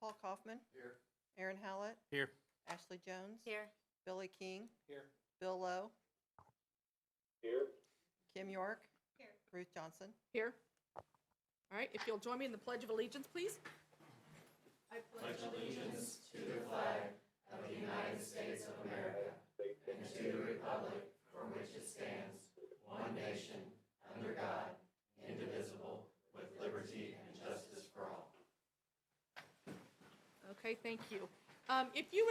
Paul Kaufman. Here. Aaron Hallett. Here. Ashley Jones. Here. Billy King. Here. Bill Lowe. Here. Kim York. Here. Ruth Johnson. Here. All right, if you'll join me in the Pledge of Allegiance, please. I pledge allegiance to the flag of the United States of America and to the republic for which it stands, one nation, under God, indivisible, with liberty and justice for all. Okay, thank you. If you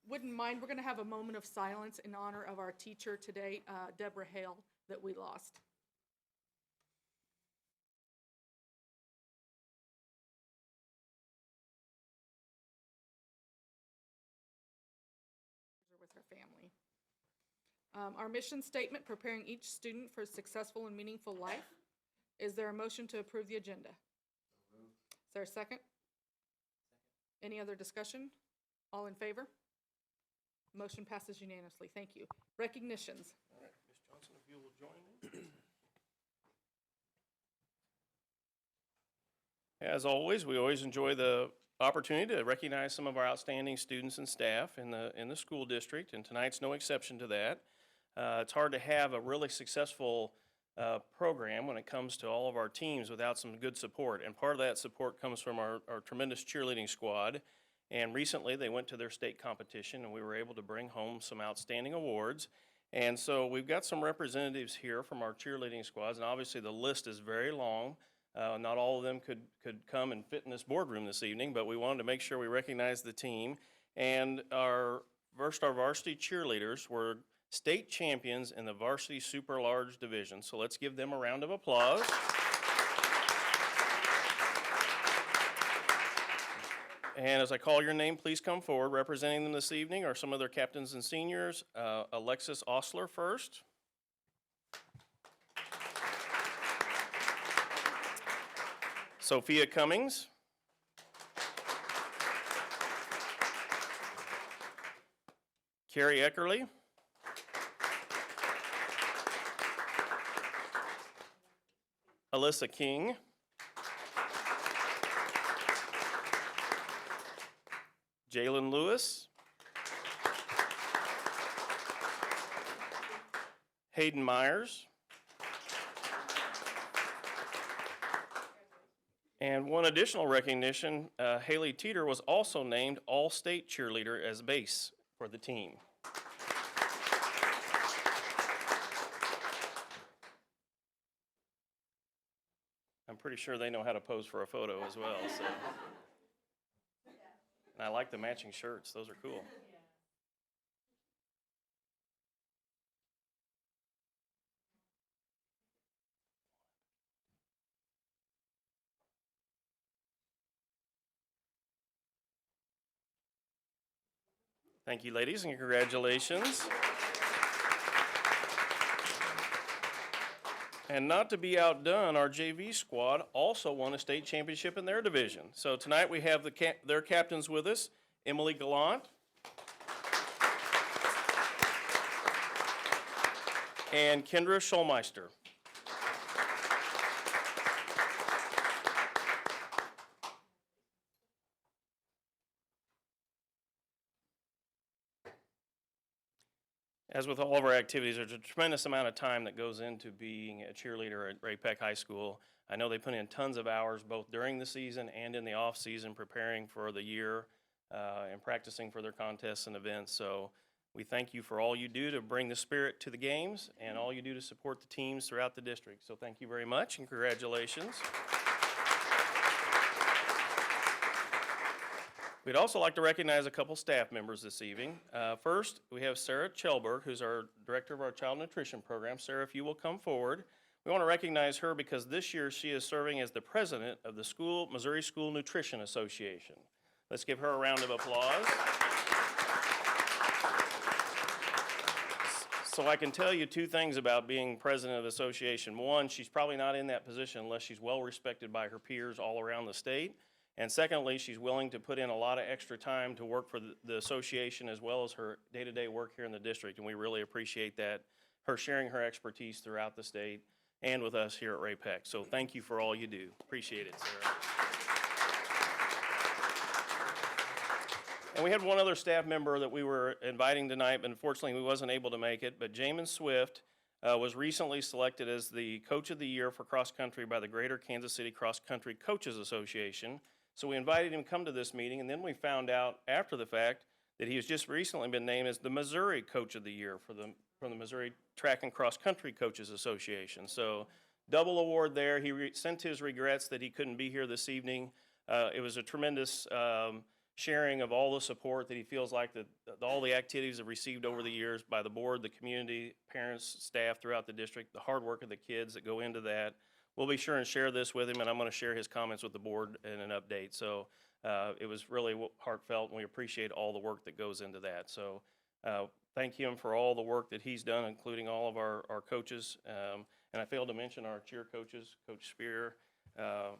wouldn't mind, we're going to have a moment of silence in honor of our teacher today, Deborah Hale, that we lost. With her family. Our mission statement, preparing each student for a successful and meaningful life. Is there a motion to approve the agenda? Is there a second? Any other discussion? All in favor? Motion passes unanimously. Thank you. Recognitions. All right, Ms. Johnson, if you will join me. As always, we always enjoy the opportunity to recognize some of our outstanding students and staff in the school district, and tonight's no exception to that. It's hard to have a really successful program when it comes to all of our teams without some good support, and part of that support comes from our tremendous cheerleading squad. And recently they went to their state competition, and we were able to bring home some outstanding awards. And so we've got some representatives here from our cheerleading squads, and obviously the list is very long. Not all of them could come and fit in this boardroom this evening, but we wanted to make sure we recognize the team. And our varsity cheerleaders were state champions in the varsity super large division. So let's give them a round of applause. And as I call your name, please come forward. Representing them this evening are some of their captains and seniors. Alexis Osler first. Sophia Cummings. Carrie Eckerly. Alyssa King. Jalen Lewis. Hayden Myers. And one additional recognition, Haley Teeter was also named All-State Cheerleader as base for the team. I'm pretty sure they know how to pose for a photo as well. So. And I like the matching shirts. Those are cool. Thank you, ladies, and congratulations. And not to be outdone, our JV squad also won a state championship in their division. So tonight we have their captains with us, Emily Gallant and Kendra Schulmeister. As with all of our activities, there's a tremendous amount of time that goes into being a cheerleader at Ray-Pec High School. I know they put in tons of hours both during the season and in the off season preparing for the year and practicing for their contests and events. So we thank you for all you do to bring the spirit to the games and all you do to support the teams throughout the district. So thank you very much and congratulations. We'd also like to recognize a couple staff members this evening. First, we have Sarah Chelberg, who's our director of our child nutrition program. Sarah, if you will come forward. We want to recognize her because this year she is serving as the president of the Missouri School Nutrition Association. Let's give her a round of applause. So I can tell you two things about being president of the association. One, she's probably not in that position unless she's well respected by her peers all around the state. And secondly, she's willing to put in a lot of extra time to work for the association as well as her day-to-day work here in the district, and we really appreciate that, her sharing her expertise throughout the state and with us here at Ray-Pec. So thank you for all you do. Appreciate it, Sarah. And we had one other staff member that we were inviting tonight, but unfortunately he wasn't able to make it. But Jamin Swift was recently selected as the Coach of the Year for cross country by the Greater Kansas City Cross Country Coaches Association. So we invited him to come to this meeting, and then we found out after the fact that he has just recently been named as the Missouri Coach of the Year from the Missouri Track and Cross Country Coaches Association. So double award there. He sent his regrets that he couldn't be here this evening. It was a tremendous sharing of all the support that he feels like that all the activities have received over the years by the board, the community, parents, staff throughout the district, the hard work of the kids that go into that. We'll be sure and share this with him, and I'm going to share his comments with the board in an update. So it was really heartfelt, and we appreciate all the work that goes into that. So thank him for all the work that he's done, including all of our coaches. And I failed to mention our cheer coaches. Coach Spear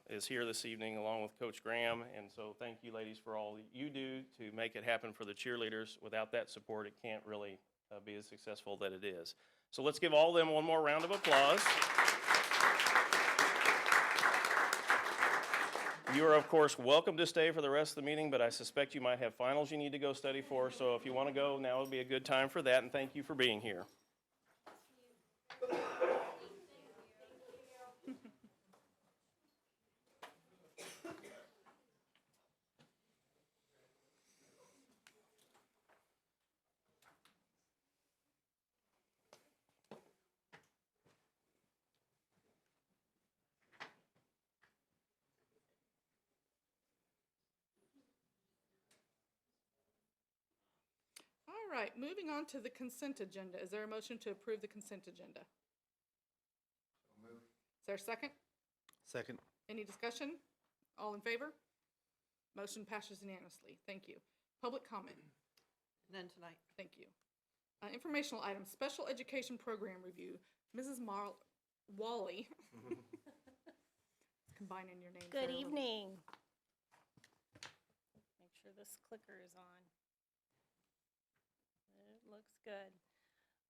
is here this evening along with Coach Graham. And so thank you, ladies, for all that you do to make it happen for the cheerleaders. Without that support, it can't really be as successful that it is. So let's give all of them one more round of applause. You are, of course, welcome to stay for the rest of the meeting, but I suspect you might have finals you need to go study for. So if you want to go, now would be a good time for that. And thank you for being here. All right, moving on to the consent agenda. Is there a motion to approve the consent agenda? Is there a second? Second. Any discussion? All in favor? Motion passes unanimously. Thank you. Public comment? None tonight. Thank you. Informational items, special education program review. Mrs. Wally. Combining your names. Good there a little. evening. Make sure this clicker is on. It looks good.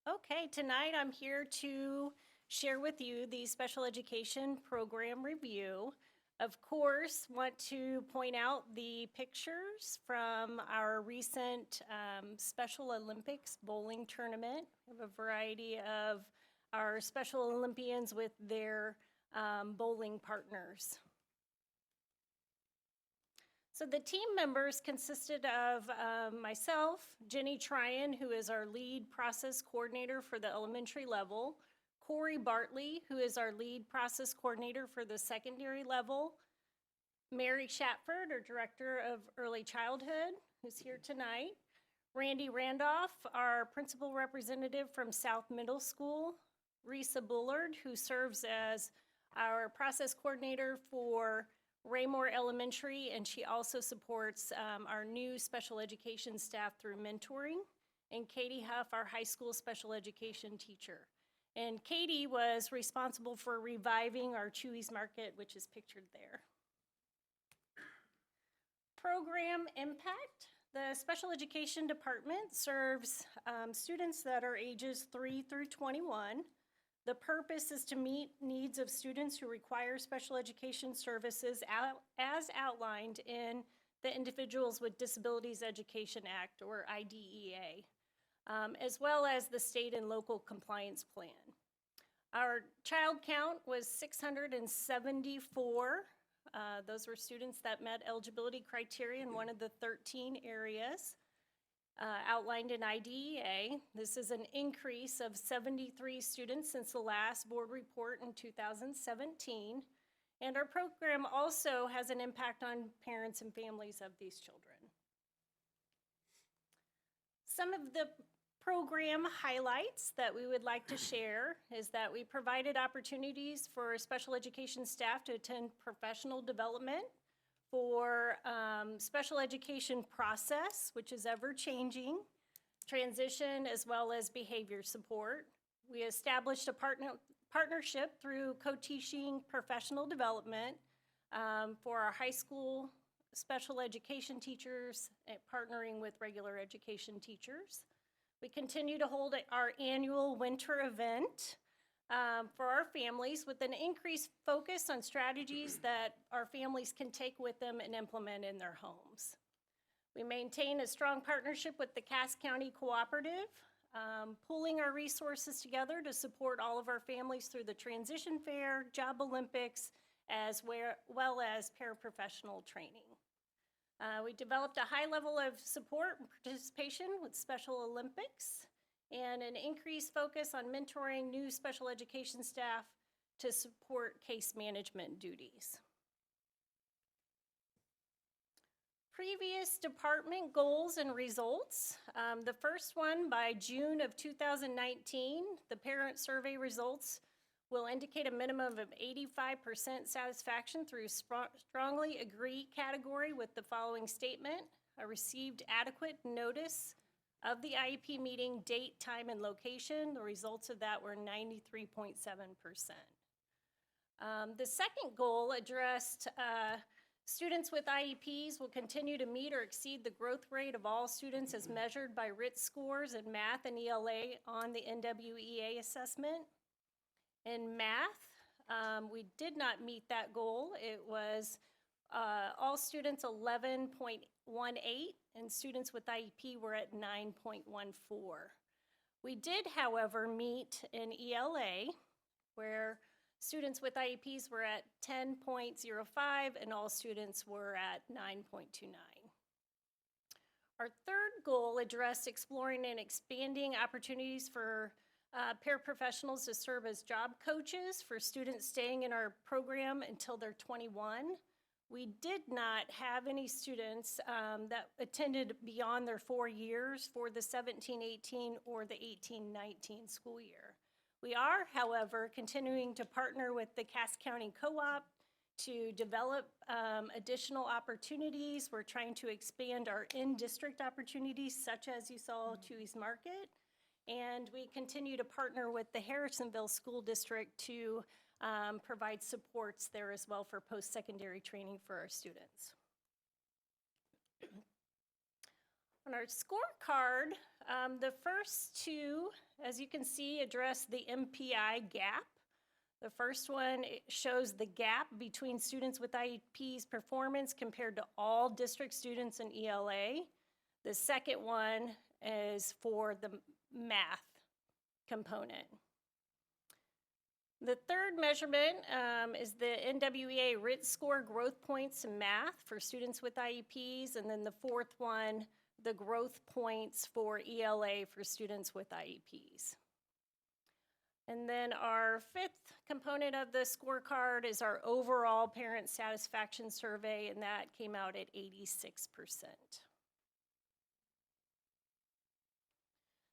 Okay, tonight I'm here to share with you the special education program review. Of course, want to point out the pictures from our recent Special Olympics bowling tournament. We have a variety of our Special Olympians with their bowling partners. So the team members consisted of myself, Jenny Tryon, who is our lead process coordinator for the elementary level, Corey Bartley, who is our lead process coordinator for the secondary level, Mary Shatford, our director of early childhood, who's here tonight, Randy Randolph, our principal representative from South Middle School, Risa Bullard, who serves as our process coordinator for Raymore Elementary, and she also supports our new special education staff through mentoring, and Katie Huff, our high school special education teacher. And Katie was responsible for reviving our Chewy's Market, which is pictured there. Program impact. The special education department serves students that are ages 3 through 21. The purpose is to meet needs of students who require special education services as outlined in the Individuals with Disabilities Education Act, or IDEA, as well as the state and local compliance plan. Our child count was 674. Those were students that met eligibility criteria in one of the 13 areas outlined in IDEA. This is an increase of 73 students since the last board report in 2017. And our program also has an impact on parents and families of these children. Some of the program highlights that we would like to share is that we provided opportunities for special education staff to attend professional development for special education process, which is ever changing, transition, as well as behavior support. We established a partnership through co-teaching professional development for our high school special education teachers, partnering with regular education teachers. We continue to hold our annual winter event for our families with an increased focus on strategies that our families can take with them and implement in their homes. We maintain a strong partnership with the Cass County Cooperative, pooling our resources together to support all of our families through the Transition Fair, Job Olympics, as well as paraprofessional training. We developed a high level of support and participation with Special Olympics and an increased focus on mentoring new special education staff to support case management duties. Previous department goals and results. The first one, by June of 2019, the parent survey results will indicate a minimum of 85% satisfaction through strongly agree category with the following statement. I received adequate notice of the IEP meeting date, time, and location. The results of that were 93.7%. The second goal addressed students with IEPs will continue to meet or exceed the growth rate of all students as measured by RIT scores in math and ELA on the NWEA assessment. In math, we did not meet that goal. It was all students 11.18 and students with IEP were at 9.14. We did, however, meet in ELA where students with IEPs were at 10.05 and all students were at 9.29. Our third goal addressed exploring and expanding opportunities for paraprofessionals to serve as job coaches for students staying in our program until they're 21. We did not have any students that attended beyond their 4 years for the 17-18 or the 18-19 school year. We are, however, continuing to partner with the Cass County Co-op to develop additional opportunities. We're trying to expand our in-district opportunities, such as you saw Tui's Market. And we continue to partner with the Harrisonville School District to provide supports there as well for post-secondary training for our students. On our scorecard, the first two, as you can see, address the MPI gap. The first one shows the gap between students with IEP's performance compared to all district students in ELA. The second one is for the math component. The third measurement is the NWEA RIT score growth points in math for students with IEPs, and then the fourth one, the growth points for ELA for students with IEPs. And then our fifth component of the scorecard is our overall parent satisfaction survey, and that came out at 86%.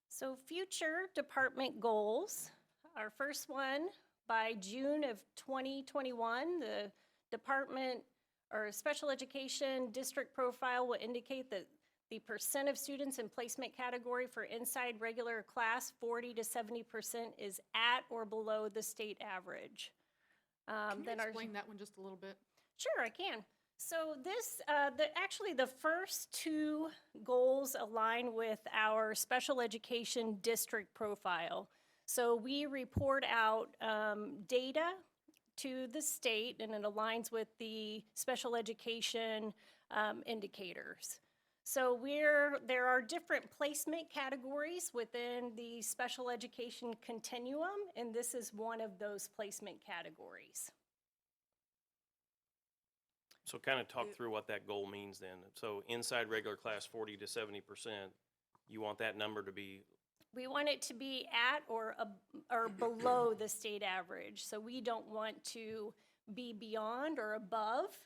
So future department goals. Our first one, by June of 2021, the department or special education district profile will indicate that the percent of students in placement category for inside regular class, 40 to 70%, is at or below the state average. Can you explain that one just a little bit? Sure, I can. So this, actually the first two goals align with our special education district profile. So we report out data to the state, and it aligns with the special education indicators. So there are different placement categories within the special education continuum, and this is one of those placement categories. So kind of talk through what that goal means then. So inside regular class, 40 to 70%, you want that number to be? We want it to be at or below the state average. So we don't want to be beyond or above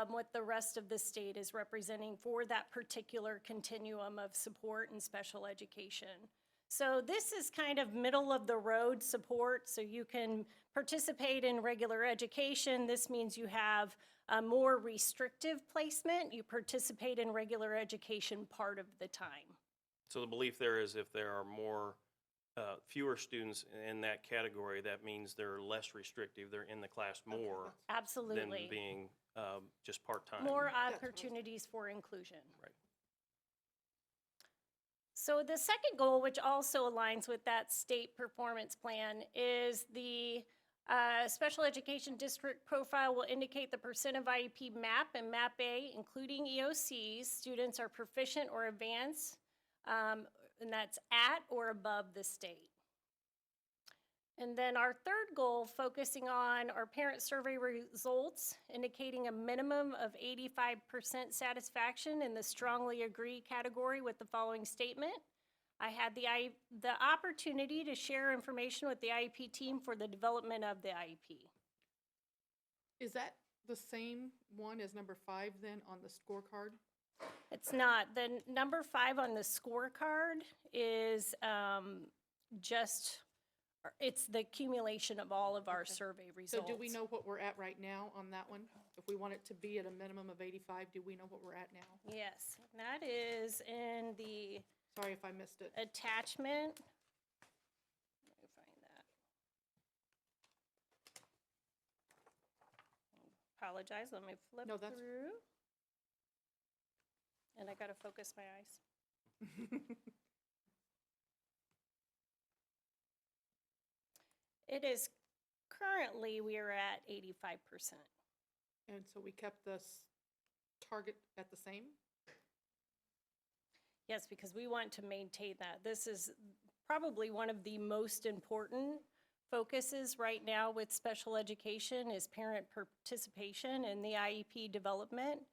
what the rest of the state is representing for that particular continuum of support and special education. So this is kind of middle of the road support, so you can participate in regular education. This means you have a more restrictive placement. You participate in regular education part of the time. So the belief there is if there are fewer students in that category, that means they're less restrictive. They're in the class more Absolutely. than being just part-time. More opportunities for inclusion. Right. So the second goal, which also aligns with that state performance plan, is the Special education district profile will indicate the percent of IEP MAP and MAP A, including EOCs, students are proficient or advanced, and that's at or above the state. And then our third goal, focusing on our parent survey results, indicating a minimum of 85% satisfaction in the strongly agree category with the following statement. I had the opportunity to share information with the IEP team for the development of the IEP. Is that the same one as number 5 then on the scorecard? It's not. The number 5 on the scorecard is it's the accumulation of all of our survey So results. do we know what we're at right now on that one? If we want it to be at a minimum of 85, do we know what we're at now? Yes, and that is in the Sorry if I missed it. attachment. Let me find that. Apologize, let me flip No, that's- through. And I gotta focus my eyes. It is currently, we are at 85%. And so we kept the target at the same? Yes, because we want to maintain that. This is probably one of the most important focuses right now with special education is parent participation in the IEP development.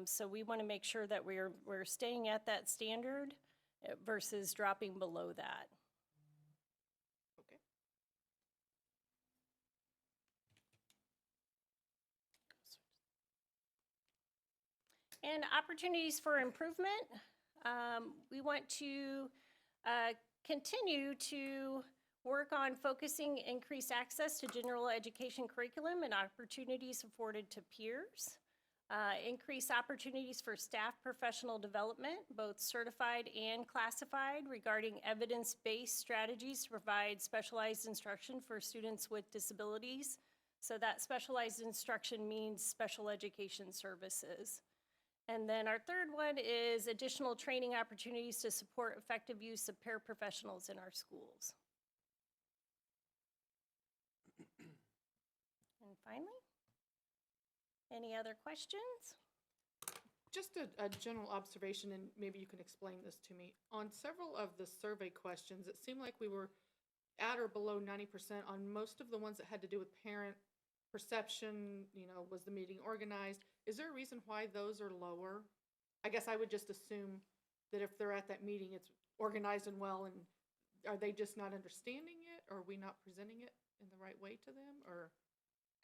So we want to make sure that we're staying at that standard versus dropping below that. Okay. And opportunities for improvement. We want to continue to work on focusing increased access to general education curriculum and opportunities afforded to peers. Increase opportunities for staff professional development, both certified and classified, regarding evidence-based strategies to provide specialized instruction for students with disabilities. So that specialized instruction means special education services. And then our third one is additional training opportunities to support effective use of paraprofessionals in our schools. And finally, any other questions? Just a general observation, and maybe you can explain this to me. On several of the survey questions, it seemed like we were at or below 90% on most of the ones that had to do with parent perception, was the meeting organized? Is there a reason why those are lower? I guess I would just assume that if they're at that meeting, it's organized and well, and are they just not understanding it? Or are we not presenting it in the right way to them? Or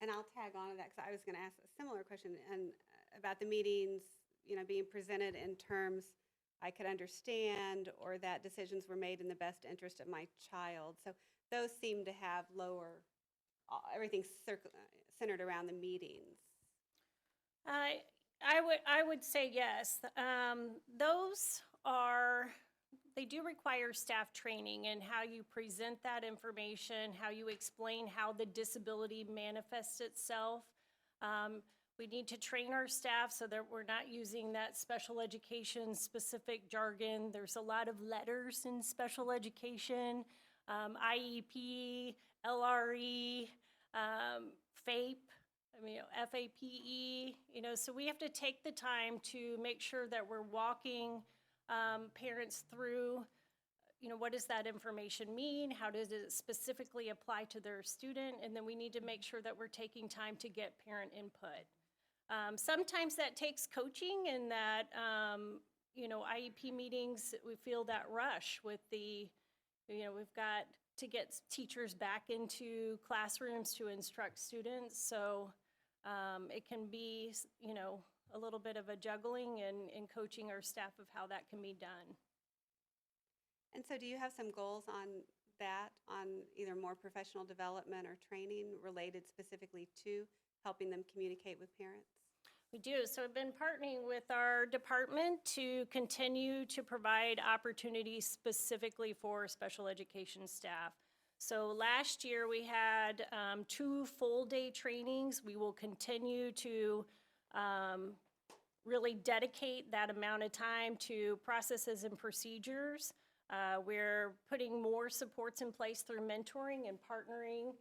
And I'll tag on to that because I was going to ask a similar question and about the meetings, being presented in terms I could understand or that decisions were made in the best interest of my child. So those seem to have lower, everything centered around the meetings. I would say yes. They do require staff training in how you present that information, how you explain how the disability manifests itself. We need to train our staff so that we're not using that special education specific jargon. There's a lot of letters in special education, IEP, LRE, FAPE. FAPE, so we have to take the time to make sure that we're walking parents through, what does that information mean? How does it specifically apply to their student? And then we need to make sure that we're taking time to get parent input. Sometimes that takes coaching and that, IEP meetings, we feel that rush with we've got to get teachers back into classrooms to instruct students. So it can be, a little bit of a juggling and coaching our staff of how that can be done. And so do you have some goals on that, on either more professional development or training related specifically to helping them communicate with parents? We do. So I've been partnering with our department to continue to provide opportunities specifically for special education staff. So last year we had 2 full-day trainings. We will continue to really dedicate that amount of time to processes and procedures. We're putting more supports in place through mentoring and partnering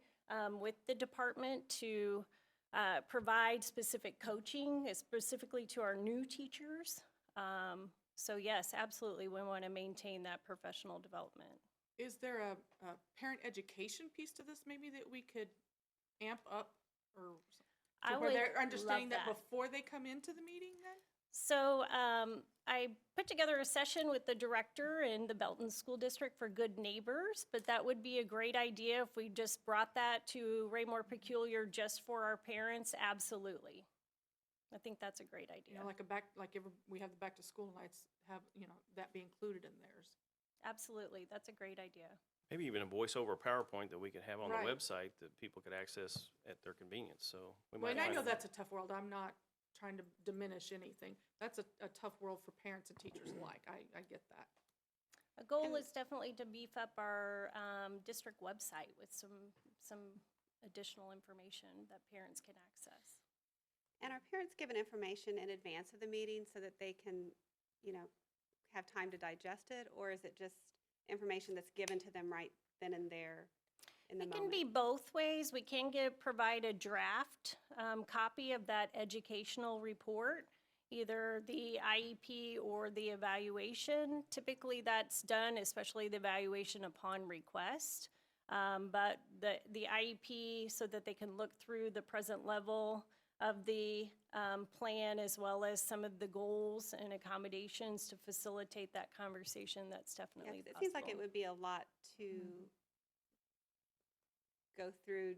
with the department to provide specific coaching, specifically to our new teachers. So yes, absolutely, we want to maintain that professional development. Is there a parent education piece to this maybe that we could amp up or I to where would they're understanding love that before they come into the meeting then? So I put together a session with the director in the Belton School District for Good Neighbors, but that would be a great idea if we just brought that to Raymore Peculiar just for our parents. Absolutely. I think that's a great idea. You know, we have the back to school nights, have, you know, that be included in theirs. Absolutely. That's a great idea. Maybe even a voice-over PowerPoint that we could have on Right. the website that people could access at their convenience, so. We Well, might and I find know a- that's a tough world. I'm not trying to diminish anything. That's a tough world for parents and teachers alike. I get that. A goal is definitely to beef up our district website with some additional information that parents can access. And are parents given information in advance of the meeting so that they can, you know, have time to digest it? Or is it just information that's given to them right then and there in the It moment? can be both ways. We can provide a draft copy of that educational report, either the IEP or the evaluation. Typically, that's done, especially the evaluation upon request. But the IEP, so that they can look through the present level of the plan, as well as some of the goals and accommodations to facilitate that conversation, that's Yeah, definitely 'cause it possible. seems like it would be a lot to go through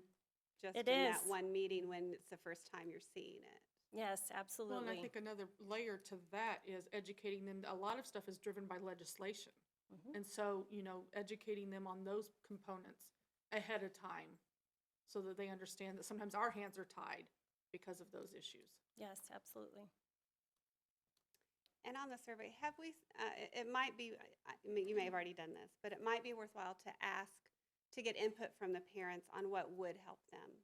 just It in is. that one meeting when it's the first time you're seeing it. Yes, Well, absolutely. and I think another layer to that is educating them. A lot of stuff is driven by legislation. Mhm. And so, you know, educating them on those components ahead of time so that they understand that sometimes our hands are tied because of those issues. Yes, absolutely. And on the survey, have we, it might be, I mean, you may have already done this, but it might be worthwhile to ask, to get input from the parents on what would help them.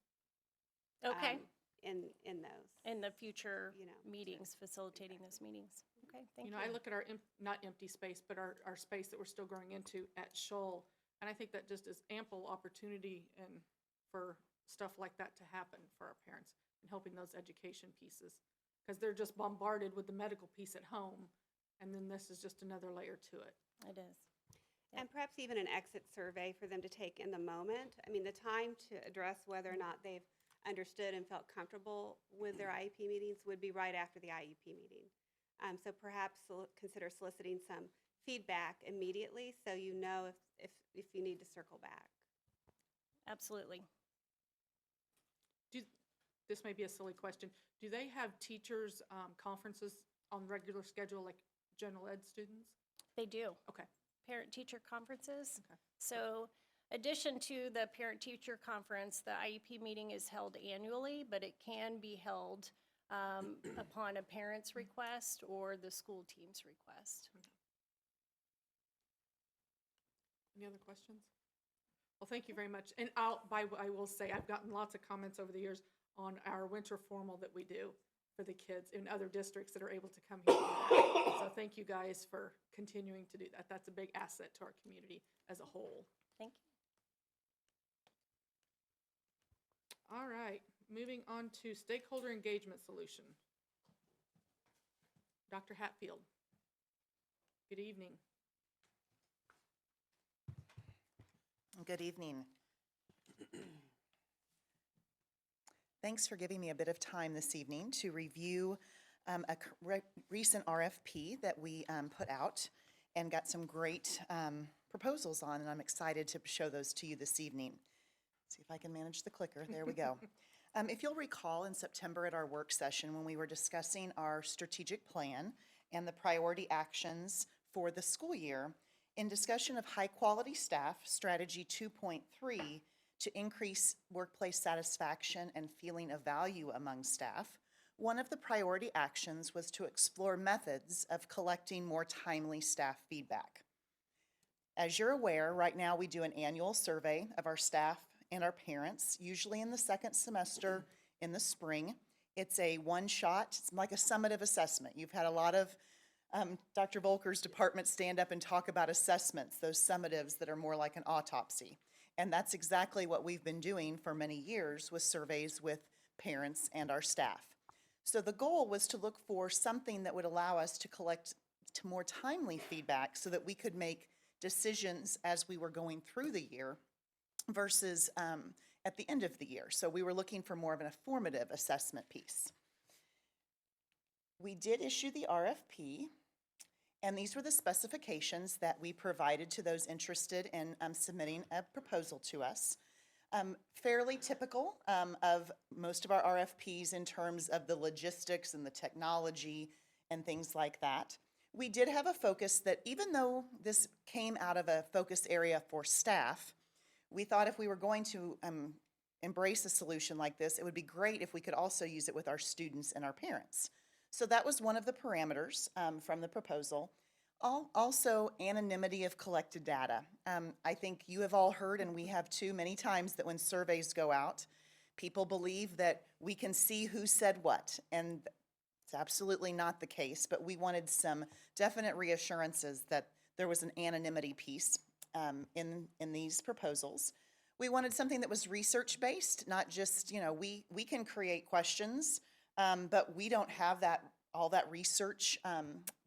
Okay. In those. In the future you know, meetings, facilitating those meetings. Okay, thank You you. know, I look at our, not empty space, but our space that we're still growing into at Shoal, and I think that just is ample opportunity and for stuff like that to happen for our parents and helping those education pieces. Because they're just bombarded with the medical piece at home, and then this is just another layer to it. It is. And perhaps even an exit survey for them to take in the moment. I mean, the time to address whether or not they've understood and felt comfortable with their IEP meetings would be right after the IEP meeting. So perhaps consider soliciting some feedback immediately so you know if you need to circle back. Absolutely. This may be a silly question. Do they have teachers' conferences on regular schedule like general ed students? They do. Okay. Parent-teacher conferences. Okay. So addition to the parent-teacher conference, the IEP meeting is held annually, but it can be held upon a parent's request or the school team's request. Any other questions? Well, thank you very much. And I will say, I've gotten lots of comments over the years on our winter formal that we do for the kids in other districts that are able to come here. And do that. So thank you guys for continuing to do that. That's a big asset to our community as a whole. Thank you. All right, moving on to stakeholder engagement solution. Dr. Hatfield. Good evening. Good evening. Thanks for giving me a bit of time this evening to review a recent RFP that we put out and got some great proposals on, and I'm excited to show those to you this evening. See if I can manage the clicker. There we go. If you'll recall, in September at our work session, when we were discussing our strategic plan and the priority actions for the school year, in discussion of high-quality staff, strategy 2.3, to increase workplace satisfaction and feeling of value among staff, one of the priority actions was to explore methods of collecting more timely staff feedback. As you're aware, right now we do an annual survey of our staff and our parents, usually in the second semester in the spring. It's a one-shot, it's like a summative assessment. You've had a lot of Dr. Volker's department stand up and talk about assessments, those summatives that are more like an autopsy. And that's exactly what we've been doing for many years with surveys with parents and our staff. So the goal was to look for something that would allow us to collect more timely feedback so that we could make decisions as we were going through the year versus at the end of the year. So we were looking for more of an formative assessment piece. We did issue the RFP, and these were the specifications that we provided to those interested in submitting a proposal to us. Fairly typical of most of our RFPs in terms of the logistics and the technology and things like that. We did have a focus that even though this came out of a focus area for staff, we thought if we were going to embrace a solution like this, it would be great if we could also use it with our students and our parents. So that was one of the parameters from the proposal. Also, anonymity of collected data. I think you have all heard, and we have too many times, that when surveys go out, people believe that we can see who said what, and it's absolutely not the case, but we wanted some definite reassurances that there was an anonymity piece in these proposals. We wanted something that was research-based, not just, we can create questions, but we don't have all that research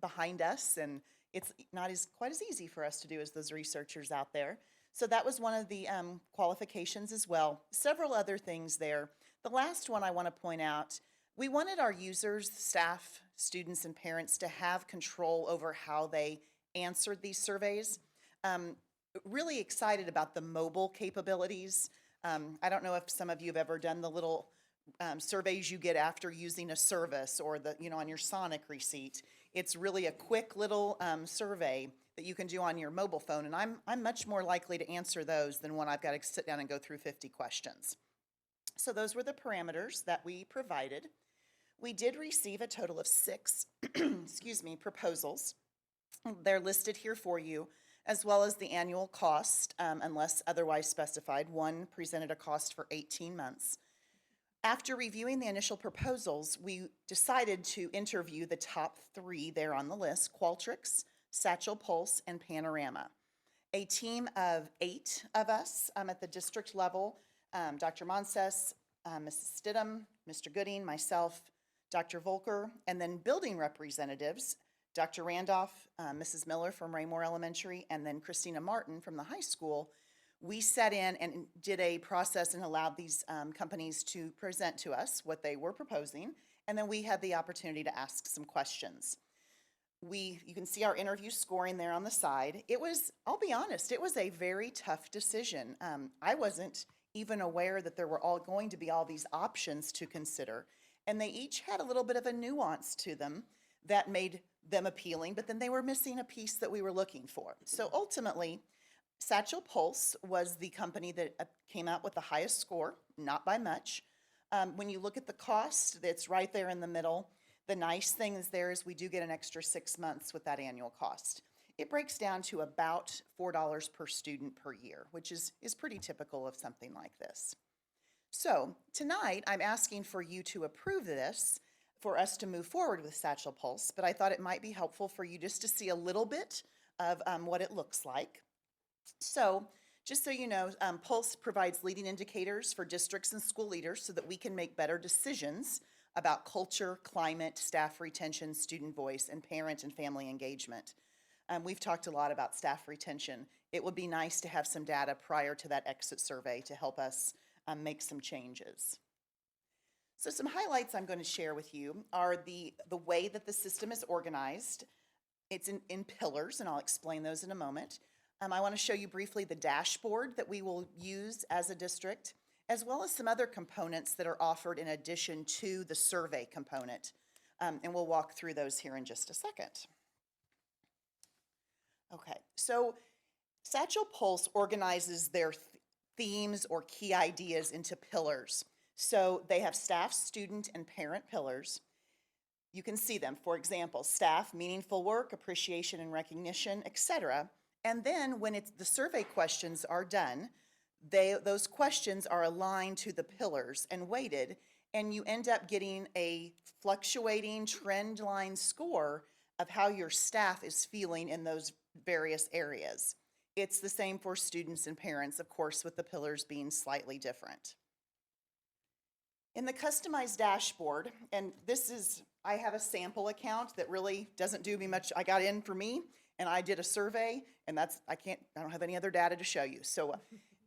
behind us, and it's not quite as easy for us to do as those researchers out there. So that was one of the qualifications as well. Several other things there. The last one I want to point out, we wanted our users, staff, students, and parents to have control over how they answered these surveys. Really excited about the mobile capabilities. I don't know if some of you have ever done the little surveys you get after using a service or on your Sonic receipt. It's really a quick little survey that you can do on your mobile phone, and I'm much more likely to answer those than when I've got to sit down and go through 50 questions. So those were the parameters that we provided. We did receive a total of 6 proposals. They're listed here for you, as well as the annual cost, unless otherwise specified. One presented a cost for 18 months. After reviewing the initial proposals, we decided to interview the top 3 there on the list: Qualtrics, Satchel Pulse, and Panorama. A team of 8 of us at the district level, Dr. Monses, Mrs. Stidham, Mr. Gooding, myself, Dr. Volker, and then building representatives, Dr. Randolph, Mrs. Miller from Raymore Elementary, and then Christina Martin from the high school. We sat in and did a process and allowed these companies to present to us what they were proposing, and then we had the opportunity to ask some questions. You can see our interview scoring there on the side. I'll be honest, it was a very tough decision. I wasn't even aware that there were going to be all these options to consider, and they each had a little bit of a nuance to them that made them appealing, but then they were missing a piece that we were looking for. So ultimately, Satchel Pulse was the company that came out with the highest score, not by much. When you look at the cost, it's right there in the middle. The nice thing is we do get an extra 6 months with that annual cost. It breaks down to about $4 per student per year, which is pretty typical of something like this. So tonight, I'm asking for you to approve this for us to move forward with Satchel Pulse, but I thought it might be helpful for you just to see a little bit of what it looks like. So just so you know, Pulse provides leading indicators for districts and school leaders so that we can make better decisions about culture, climate, staff retention, student voice, and parent and family engagement. We've talked a lot about staff retention. It would be nice to have some data prior to that exit survey to help us make some changes. So some highlights I'm going to share with you are the way that the system is organized. It's in pillars, and I'll explain those in a moment. I want to show you briefly the dashboard that we will use as a district, as well as some other components that are offered in addition to the survey component. And we'll walk through those here in just a second. Okay, so Satchel Pulse organizes their themes or key ideas into pillars. So they have staff, student, and parent pillars. You can see them. For example, staff, meaningful work, appreciation and recognition, etc. And then when the survey questions are done, those questions are aligned to the pillars and weighted, and you end up getting a fluctuating trend line score of how your staff is feeling in those various areas. it's the same for students and parents, of course, with the pillars being slightly different. In the customized dashboard, and this is, I have a sample account that really doesn't do me much. I got in for me, and I did a survey, and I don't have any other data to show you. So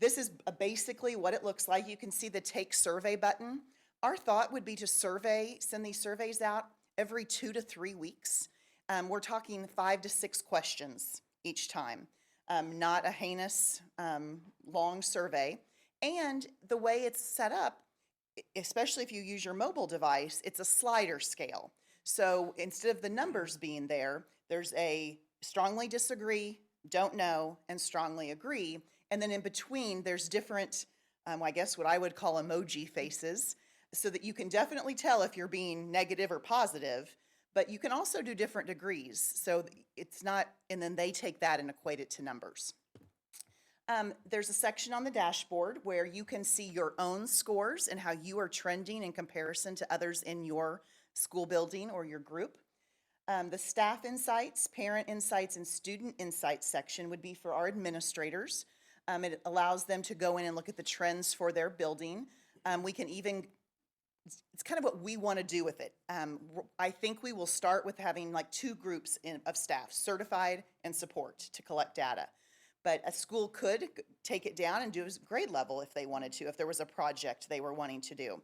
this is basically what it looks like. You can see the Take Survey button. Our thought would be to send these surveys out every 2 to 3 weeks. We're talking 5 to 6 questions each time, not a heinous, long survey. And the way it's set up, especially if you use your mobile device, it's a slider scale. So instead of the numbers being there, there's a strongly disagree, don't know, and strongly agree. And then in between, there's different, I guess what I would call emoji faces, so that you can definitely tell if you're being negative or positive, but you can also do different degrees. So it's not, and then they take that and equate it to numbers. There's a section on the dashboard where you can see your own scores and how you are trending in comparison to others in your school building or your group. The staff insights, parent insights, and student insights section would be for our administrators. It allows them to go in and look at the trends for their building. We can even, it's kind of what we want to do with it. I think we will start with having like 2 groups of staff, certified and support, to collect data. But a school could take it down and do a grade level if they wanted to, if there was a project they were wanting to do.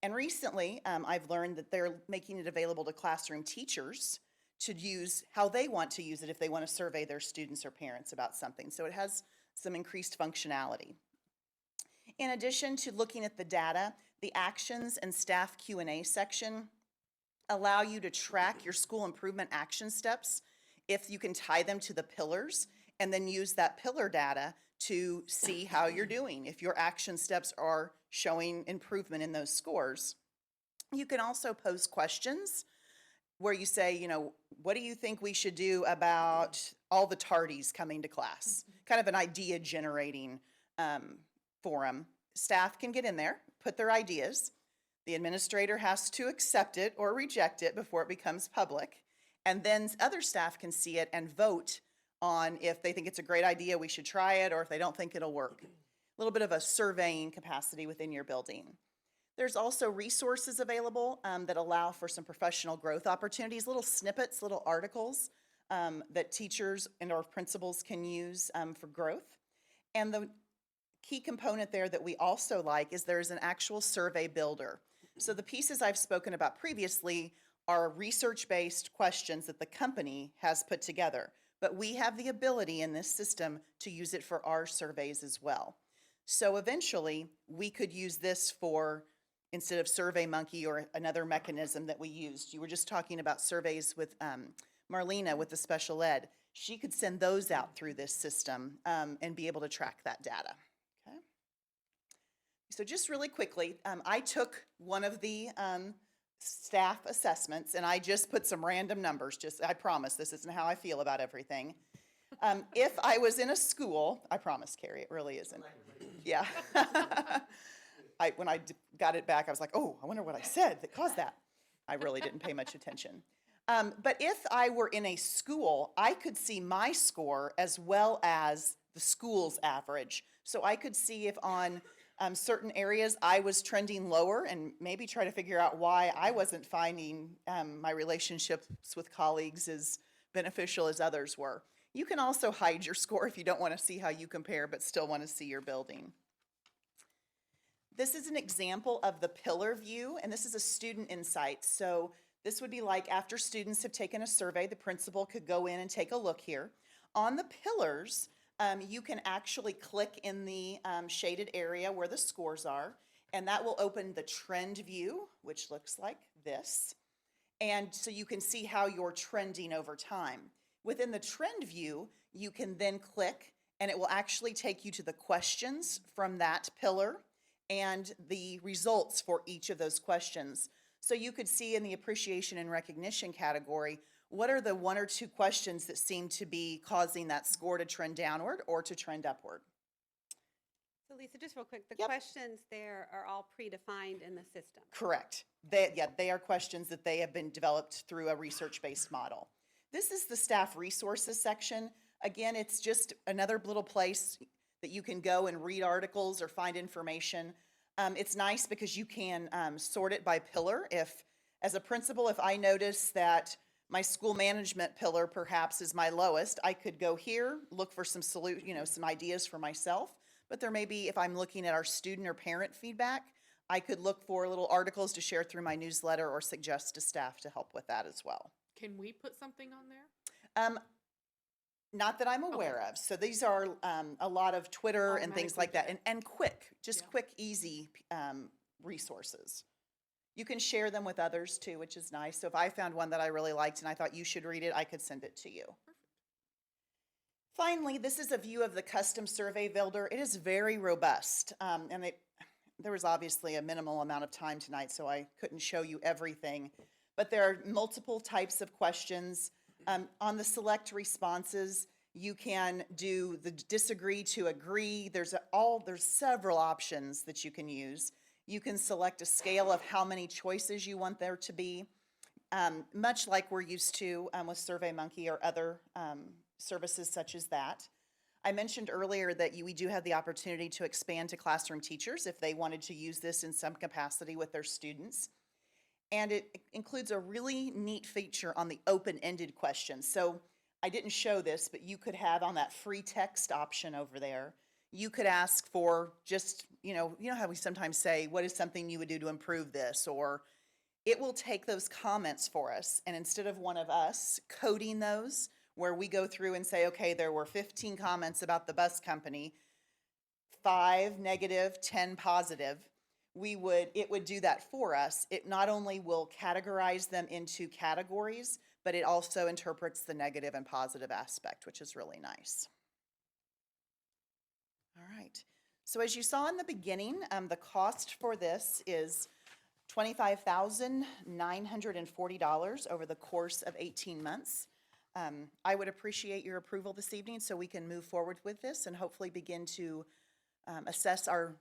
And recently, I've learned that they're making it available to classroom teachers to use how they want to use it if they want to survey their students or parents about something. So it has some increased functionality. In addition to looking at the data, the actions and staff Q&A section allow you to track your school improvement action steps if you can tie them to the pillars, and then use that pillar data to see how you're doing, if your action steps are showing improvement in those scores. You can also pose questions where you say, you know, what do you think we should do about all the tardies coming to class? Kind of an idea generating forum. Staff can get in there, put their ideas. The administrator has to accept it or reject it before it becomes public. And then other staff can see it and vote on if they think it's a great idea, we should try it, or if they don't think it'll work. A little bit of a surveying capacity within your building. There's also resources available that allow for some professional growth opportunities, little snippets, little articles that teachers and our principals can use for growth. And the key component there that we also like is there's an actual survey builder. So the pieces I've spoken about previously are research-based questions that the company has put together. But we have the ability in this system to use it for our surveys as well. So eventually, we could use this for, instead of SurveyMonkey or another mechanism that we used. You were just talking about surveys with Marlena with the special ed. She could send those out through this system and be able to track that data. Okay. So just really quickly, I took one of the staff assessments, and I just put some random numbers. I promise this isn't how I feel about everything. If I was in a school, I promise, Carrie, it really isn't. Yeah. When I got it back, I was like, oh, I wonder what I said that caused that. I really didn't pay much attention. But if I were in a school, I could see my score as well as the school's average. So I could see if on certain areas I was trending lower and maybe try to figure out why I wasn't finding my relationships with colleagues as beneficial as others were. You can also hide your score if you don't want to see how you compare but still want to see your building. This is an example of the pillar view, and this is a student insight. So this would be like after students have taken a survey, the principal could go in and take a look here. On the pillars, you can actually click in the shaded area where the scores are, and that will open the trend view, which looks like this. And so you can see how you're trending over time. Within the trend view, you can then click, and it will actually take you to the questions from that pillar and the results for each of those questions. So you could see in the appreciation and recognition category, what are the 1 or 2 questions that seem to be causing that score to trend downward or to trend upward? So Lisa, just real quick, the Yep. questions there are all predefined in the system. Correct. They are questions that they have been developed through a research-based model. This is the staff resources section. Again, it's just another little place that you can go and read articles or find information. It's nice because you can sort it by pillar. As a principal, if I notice that my school management pillar perhaps is my lowest, I could go here, look for some some ideas for myself. But there may be, if I'm looking at our student or parent feedback, I could look for little articles to share through my newsletter or suggest to staff to help with that as well. Can we put something on there? Not that I'm aware of. So these are a lot of Twitter and things like that, and quick, just Yeah. quick, easy resources. You can share them with others too, which is nice. So if I found one that I really liked and I thought you should read it, I could send it to you. Finally, this is a view of the custom survey builder. It is very robust, and there was obviously a minimal amount of time tonight, so I couldn't show you everything. But there are multiple types of questions. On the select responses, you can do the disagree to agree. There's several options that you can use. You can select a scale of how many choices you want there to be, much like we're used to with SurveyMonkey or other services such as that. I mentioned earlier that we do have the opportunity to expand to classroom teachers if they wanted to use this in some capacity with their students. And it includes a really neat feature on the open-ended questions. So I didn't show this, but you could have on that free text option over there, you could ask for just, you know how we sometimes say, what is something you would do to improve this? Or it will take those comments for us. And instead of one of us coding those, where we go through and say, okay, there were 15 comments about the bus company, 5 negative, 10 positive, it would do that for us. It not only will categorize them into categories, but it also interprets the negative and positive aspect, which is really nice. All right. So as you saw in the beginning, the cost for this is $25,940 over the course of 18 months. I would appreciate your approval this evening so we can move forward with this and hopefully begin to assess our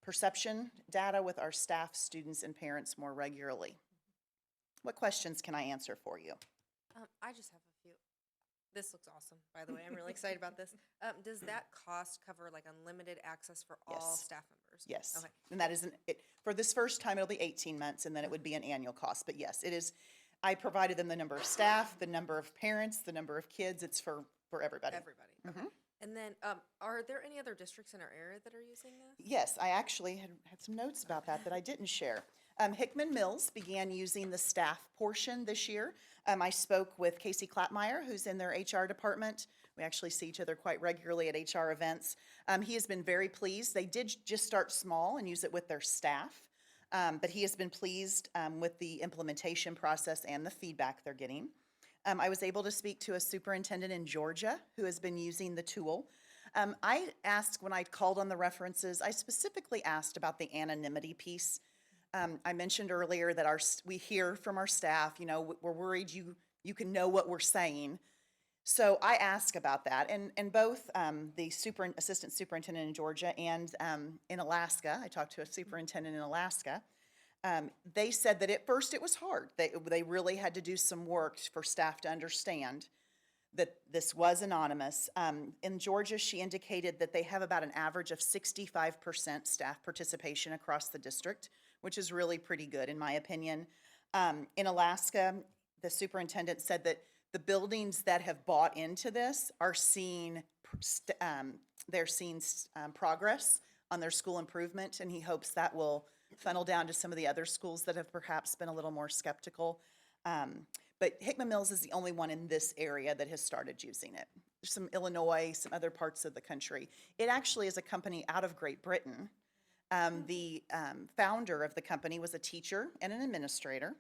perception data with our staff, students, and parents more regularly. What questions can I answer for you? I just have a few. This looks awesome, by the way. I'm really excited about this. Does that cost cover like unlimited access for all Yes. staff members? Yes. Okay. And that isn't it. For this first time, it'll be 18 months, and then it would be an annual cost. But yes, it is. I provided them the number of staff, the number of parents, the number of kids. It's for everybody. Everybody. Okay. And then, are there any other districts in our area that are using this? Yes, I actually had some notes about that I didn't share. Hickman Mills began using the staff portion this year. I spoke with Casey Clapmeyer, who's in their HR department. We actually see each other quite regularly at HR events. He has been very pleased. They did just start small and use it with their staff, but he has been pleased with the implementation process and the feedback they're getting. I was able to speak to a superintendent in Georgia who has been using the tool. I asked when I called on the references, I specifically asked about the anonymity piece. I mentioned earlier that we hear from our staff, we're worried you can know what we're saying. So I asked about that, and both the assistant superintendent in Georgia and in Alaska, I talked to a superintendent in Alaska, they said that at first it was hard. They really had to do some work for staff to understand that this was anonymous. In Georgia, she indicated that they have about an average of 65% staff participation across the district, which is really pretty good in my opinion. In Alaska, the superintendent said that the buildings that have bought into this are seeing progress on their school improvement, and he hopes that will funnel down to some of the other schools that have perhaps been a little more skeptical. But Hickman Mills is the only one in this area that has started using it. There's some Illinois, some other parts of the country. It actually is a company out of Great Britain. The founder of the company was a teacher and an administrator.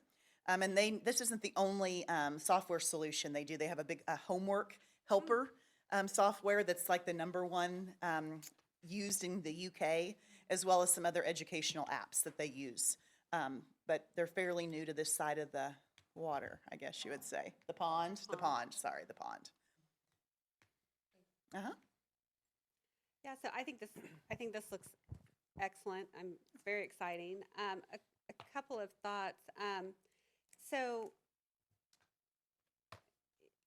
And this isn't the only software solution they do. They have a big homework helper software that's like the #1 used in the UK, as well as some other educational apps that they use. But they're fairly new to this side of the water, I guess you would say. The pond. Uh-huh. Yeah, so I think this looks excellent. It's very exciting. A couple of thoughts. So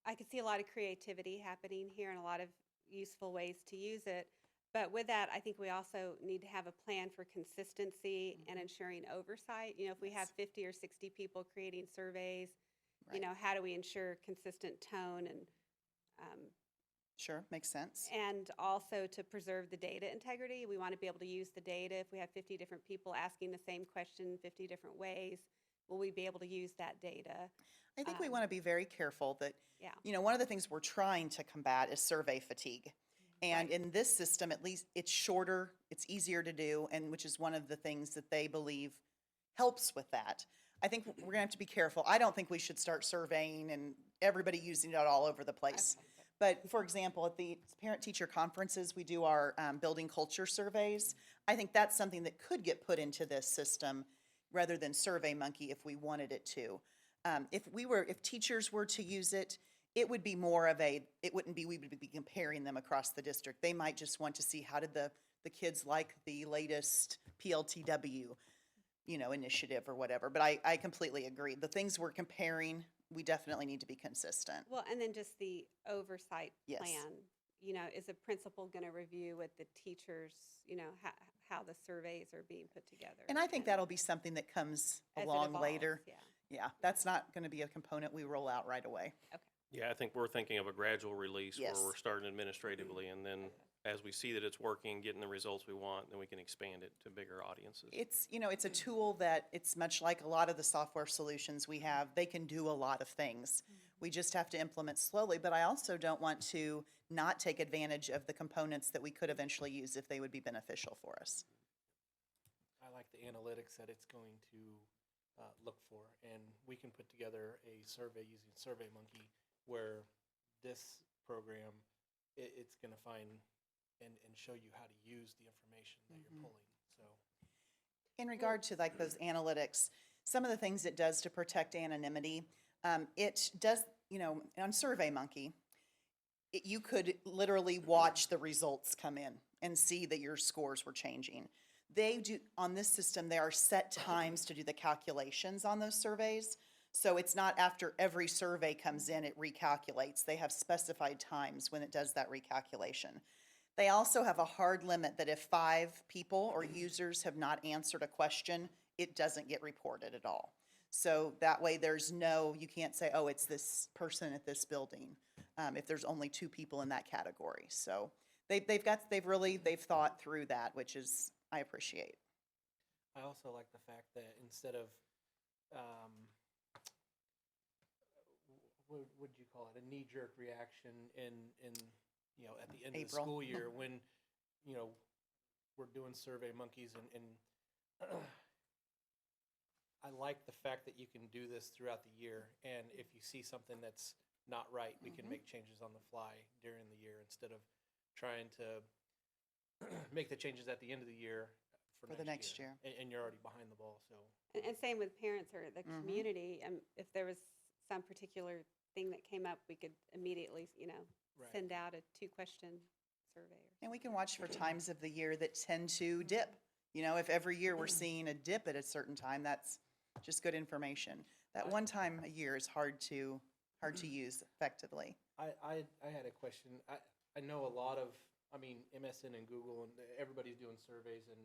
I could see a lot of creativity happening here and a lot of useful ways to use it. But with that, I think we also need to have a plan for consistency and ensuring oversight. You know, if we have 50 or 60 people creating surveys, you Right. know, how do we ensure consistent tone Sure, makes sense. and also to preserve the data integrity? We want to be able to use the data. If we have 50 different people asking the same question 50 different ways, will we be able to use that data? I think we want to be very careful that, Yeah. you know, one of the things we're trying to combat is survey fatigue. And Right. in this system, at least it's shorter, it's easier to do, and which is one of the things that they believe helps with that. I think we're gonna have to be careful. I don't think we should start surveying and everybody using it all over the place. But for example, at the parent-teacher conferences, we do our building culture surveys. I think that's something that could get put into this system rather than SurveyMonkey if we wanted it to. If teachers were to use it, it would be more of it wouldn't be, we would be comparing them across the district. They might just want to see how did the kids like the latest PLTW, you know, initiative or whatever. But I completely agree. The things we're comparing, we definitely need to be consistent. Well, and then just the oversight Yes. plan. You know, is a principal going to review with the teachers, you know, how the surveys are being put together? And I think that'll be something that comes as it along evolves, later. Yeah. Yeah, that's not going to be a component we roll out right away. Yeah, I think we're thinking of a gradual release where Yes. we're starting administratively, and then as we see that it's working, getting the results we want, then we can expand it to bigger audiences. It's, you know, it's a tool that it's much like a lot of the software solutions we have. They can do a lot of things. We just have to implement slowly, but I also don't want to not take advantage of the components that we could eventually use if they would be beneficial for us. I like the analytics that it's going to look for, and we can put together a survey using SurveyMonkey where this program, it's going to find and show you how to use the information that you're pulling. So In regard to like those analytics, some of the things it does to protect anonymity, it does, you know, on SurveyMonkey, you could literally watch the results come in and see that your scores were changing. They do, on this system, there are set times to do the calculations on those surveys. So it's not after every survey comes in, it recalculates. They have specified times when it does that recalculation. They also have a hard limit that if 5 people or users have not answered a question, it doesn't get reported at all. So that way there's no, you can't say, oh, it's this person at this building, if there's only 2 people in that category. So they've thought through that, which is, I appreciate. I also like the fact that instead of, what would you call it, a knee-jerk reaction in you know, at the end of the April. school year when, you know, we're doing SurveyMonkeys and I like the fact that you can do this throughout the year, and if you see something that's not right, we can make changes on the fly during the year instead of trying to make the changes at the end of the year For the next year. And you're already behind the ball, so. And same with parents or the community. If there was some particular thing that came up, we could immediately, you know, Right. send out a 2-question survey. And we can watch for times of the year that tend to dip. You know, if every year we're seeing a dip at a certain time, that's just good information. That one time a year is hard to use effectively. I had a question. I know a lot of, I mean, MSN and Google and everybody's doing surveys and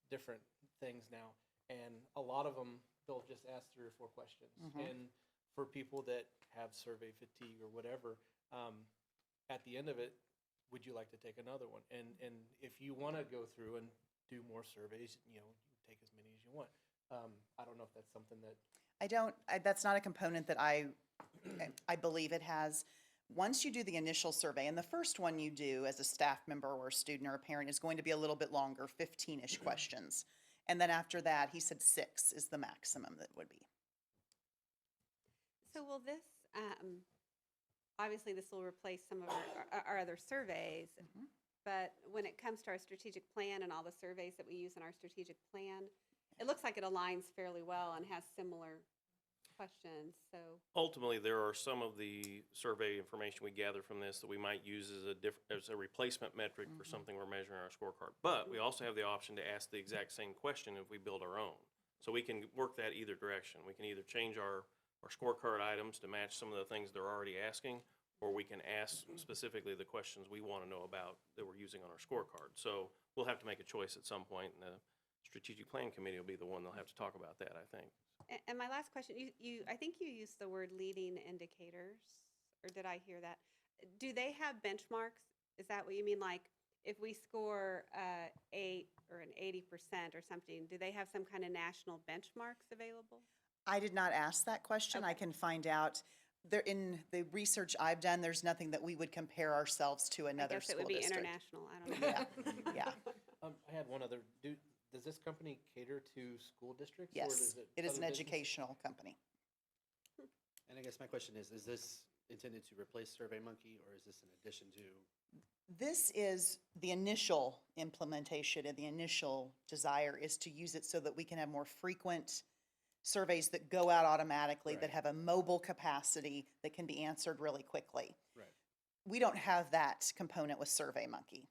different things now. And a lot of them, they'll just ask 3 or 4 questions. And for people that have survey fatigue or whatever, at the end of it, would you like to take another one? And if you want to go through and do more surveys, you know, you take as many as you want. I don't know if that's something that. That's not a component that I believe it has. Once you do the initial survey, and the first one you do as a staff member or a student or a parent is going to be a little bit longer, 15-ish questions. And then after that, he said 6 is the maximum that would be. So will this, obviously this will replace some of our other surveys, but when it comes to our strategic plan and all the surveys that we use in our strategic plan, it looks like it aligns fairly well and has similar questions, so. Ultimately, there are some of the survey information we gather from this that we might use as a replacement metric for something we're measuring our scorecard. But we also have the option to ask the exact same question if we build our own. So we can work that either direction. We can either change our or scorecard items to match some of the things they're already asking, or we can ask specifically the questions we want to know about that we're using on our scorecard. So we'll have to make a choice at some point, and the strategic plan committee will be the one that'll have to talk about that, I think. And my last question, I think you used the word leading indicators, or did I hear that? Do they have benchmarks? Is that what you mean? Like, if we score 8 or an 80% or something, do they have some kind of national benchmarks available? I did not ask that question. I can find out. There, in the research I've done, there's nothing that we would compare ourselves to I another guess it school would be district. international, I don't know. Yeah, yeah. I had one other, does this company cater to school districts? Or Yes, does it is other an business? educational company. And I guess my question is this intended to replace SurveyMonkey, or is this in addition to? This is the initial implementation, and the initial desire is to use it so that we can have more frequent surveys that go out automatically, that Right. have a mobile capacity that can be answered really quickly. Right. We don't have that component with SurveyMonkey.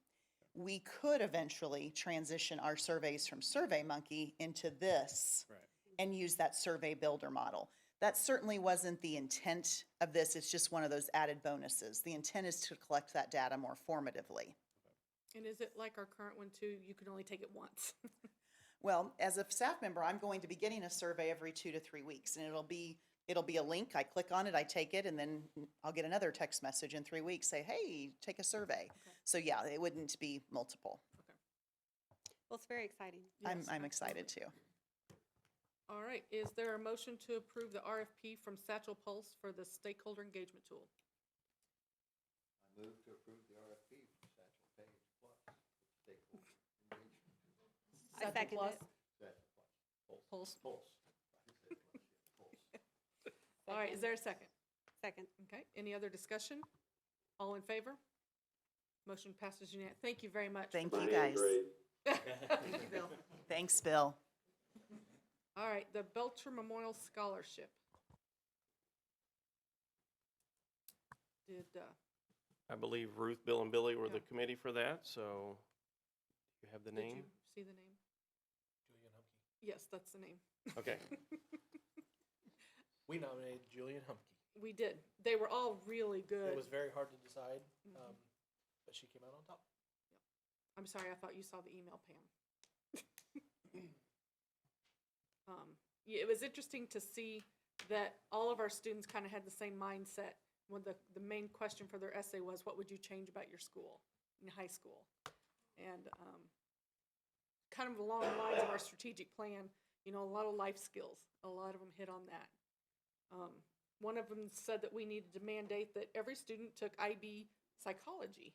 We could eventually transition our surveys from SurveyMonkey into this Right. and use that survey builder model. That certainly wasn't the intent of this. It's just one of those added bonuses. The intent is to collect that data more formatively. And is it like our current one too? You can only take it once. Well, as a staff member, I'm going to be getting a survey every 2 to 3 weeks, and it'll be a link. I click on it, I take it, and then I'll get another text message in 3 weeks, say, hey, take a survey. Okay. So yeah, it wouldn't be multiple. Well, it's very exciting. I'm Yes, excited absolutely. too. All right, is there a motion to approve the RFP from Satchel Pulse for the stakeholder engagement tool? I move to approve the RFP for Satchel Page Plus stakeholder engagement. I second Plus. it. Satchel Plus. Pulse. Pulse. I said plus, yeah, Pulse. All right, is there a second? Second. Okay, any other discussion? All in favor? Motion passes unanimously. Thank you very much. Thank for you, that. guys. Bill. Thanks, Bill. All right, the Belcher Memorial Scholarship. Did, I believe Ruth, Bill, and Billy were the Yeah. committee for that, so you have the did name? you see the name? Julian Humke. Yes, that's the name. Okay. We nominated Julian Humke. We did. They were all really good. It was very hard to decide, Mhm. but she came out on top. I'm sorry, I thought you saw the email, Pam. Yeah, it was interesting to see that all of our students kind of had the same mindset. When the main question for their essay was, what would you change about your school in high school? And kind of along the lines of our strategic plan, you know, a lot of life skills, a lot of them hit on that. One of them said that we needed to mandate that every student took IB psychology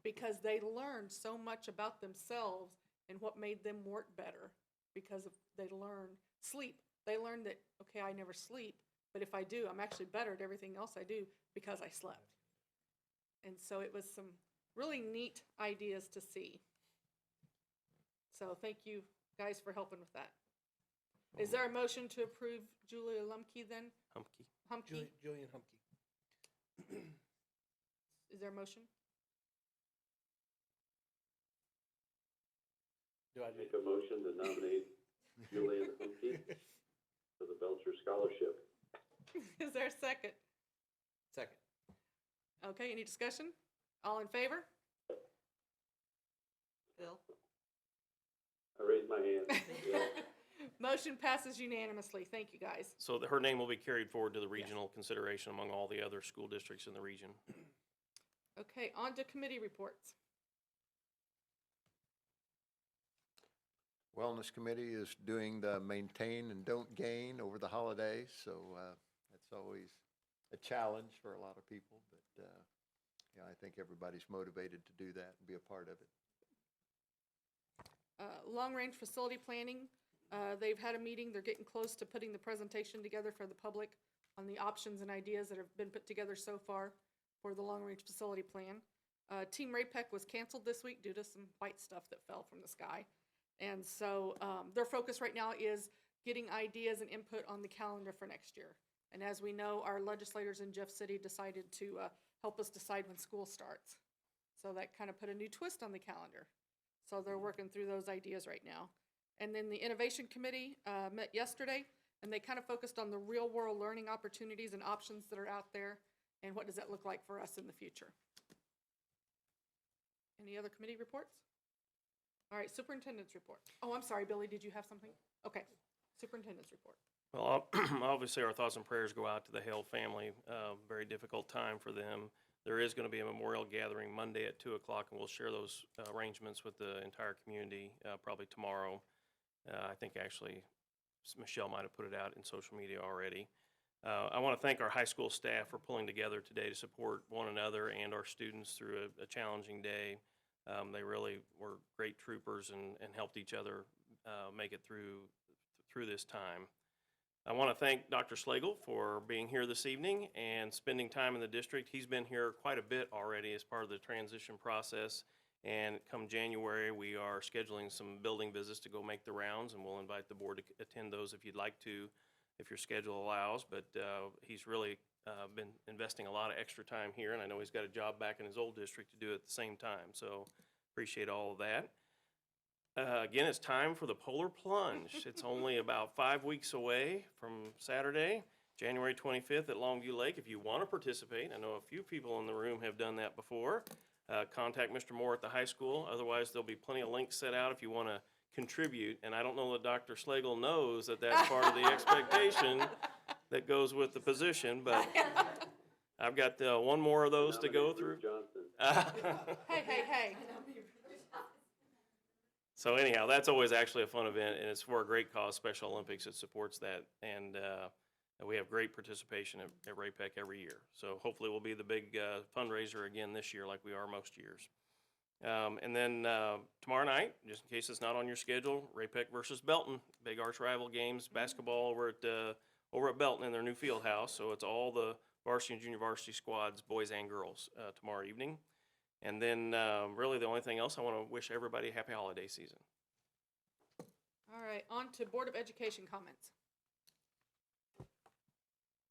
because they learned so much about themselves and what made them work better because of, they learned sleep. They learned that, okay, I never sleep, but if I do, I'm actually better at everything else I do because I slept. And so it was some really neat ideas to see. So thank you guys for helping with that. Is there a motion to approve Julia Lumke then? Humpkey. Humke? Julian Humke. Is there a motion? Do I Make a motion to nominate Julian Humke for the Belcher Scholarship. Is there a second? Second. Okay, any discussion? All in favor? Bill. I raise my hand. Yeah. Motion passes unanimously. Thank you, guys. So her name will be carried forward to the regional consideration among all the other school districts in the region. Okay, on to committee reports. Wellness Committee is doing the maintain and don't gain over the holidays, so that's always a challenge for a lot of people, but yeah, I think everybody's motivated to do that and be a part of it. Long-range facility planning, they've had a meeting. They're getting close to putting the presentation together for the public on the options and ideas that have been put together so far for the long-range facility plan. Team Ray-Pec was canceled this week due to some white stuff that fell from the sky. And so their focus right now is getting ideas and input on the calendar for next year. And as we know, our legislators in Jeff City decided to help us decide when school starts. So that kind of put a new twist on the calendar. So they're working through those ideas right now. And then the Innovation Committee met yesterday. And they kind of focused on the real-world learning opportunities and options that are out there, and what does that look like for us in the future. Any other committee reports? All right, superintendent's report. Oh, I'm sorry, Billy, did you have something? Okay, superintendent's report. Well, obviously, our thoughts and prayers go out to the Hale family. Very difficult time for them. There is going to be a memorial gathering Monday at 2 o'clock, and we'll share those arrangements with the entire community probably tomorrow. I think actually Michelle might have put it out in social media already. I want to thank our high school staff for pulling together today to support one another and our students through a challenging day. They really were great troopers and helped each other make it through this time. I want to thank Dr. Slagle for being here this evening and spending time in the district. He's been here quite a bit already as part of the transition process. And come January, we are scheduling some building visits to go make the rounds, and we'll invite the board to attend those if you'd like to, if your schedule allows. But he's really been investing a lot of extra time here, and I know he's got a job back in his old district to do at the same time. So appreciate all of that. Again, it's time for the Polar Plunge. It's only about 5 weeks away from Saturday, January 25th at Longview Lake. If you want to participate, I know a few people in the room have done that before, contact Mr. Moore at the high school. Otherwise, there'll be plenty of links set out if you want to contribute. And I don't know that Dr. Slagle knows that that's part of the expectation that goes with the position, but I've got one more of those to go through. Hey. So anyhow, that's always actually a fun event, and it's for a great cause, Special Olympics. It supports that, and we have great participation at Ray-Pec every year. So hopefully we'll be the big fundraiser again this year like we are most years. And then tomorrow night, just in case it's not on your schedule, Ray-Pec versus Belton, big arch rival games, basketball over at Belton in their new field house. So it's all the varsity and junior varsity squads, boys and girls, tomorrow evening. And then really the only thing else, I want to wish everybody a happy holiday season. All right, on to Board of Education comments.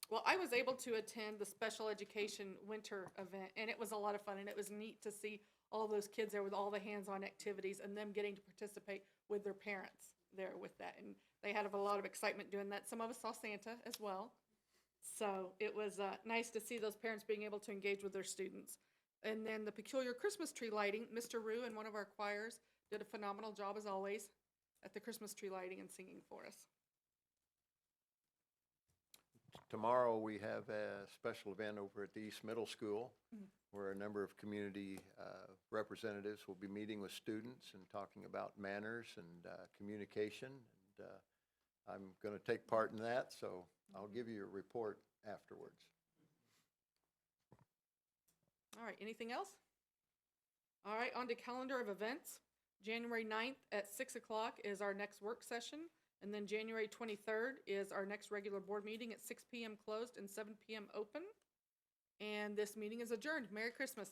Well, I was able to attend the special education winter event, and it was a lot of fun, and it was neat to see all those kids there with all the hands-on activities and them getting to participate with their parents there with that. And they had a lot of excitement doing that. Some of us saw Santa as well. So it was nice to see those parents being able to engage with their students. And then the peculiar Christmas tree lighting, Mr. Rue and one of our choirs did a phenomenal job as always at the Christmas tree lighting and singing for us. Tomorrow, we have a special event over at the East Middle School where a number of community representatives will be meeting with students and talking about manners and communication. And I'm going to take part in that, so I'll give you a report afterwards. All right, anything else? All right, on to calendar of events. January 9th at 6 o'clock is our next work session. And then January 23rd is our next regular board meeting at 6 p.m. closed and 7 p.m. open. And this meeting is adjourned. Merry Christmas.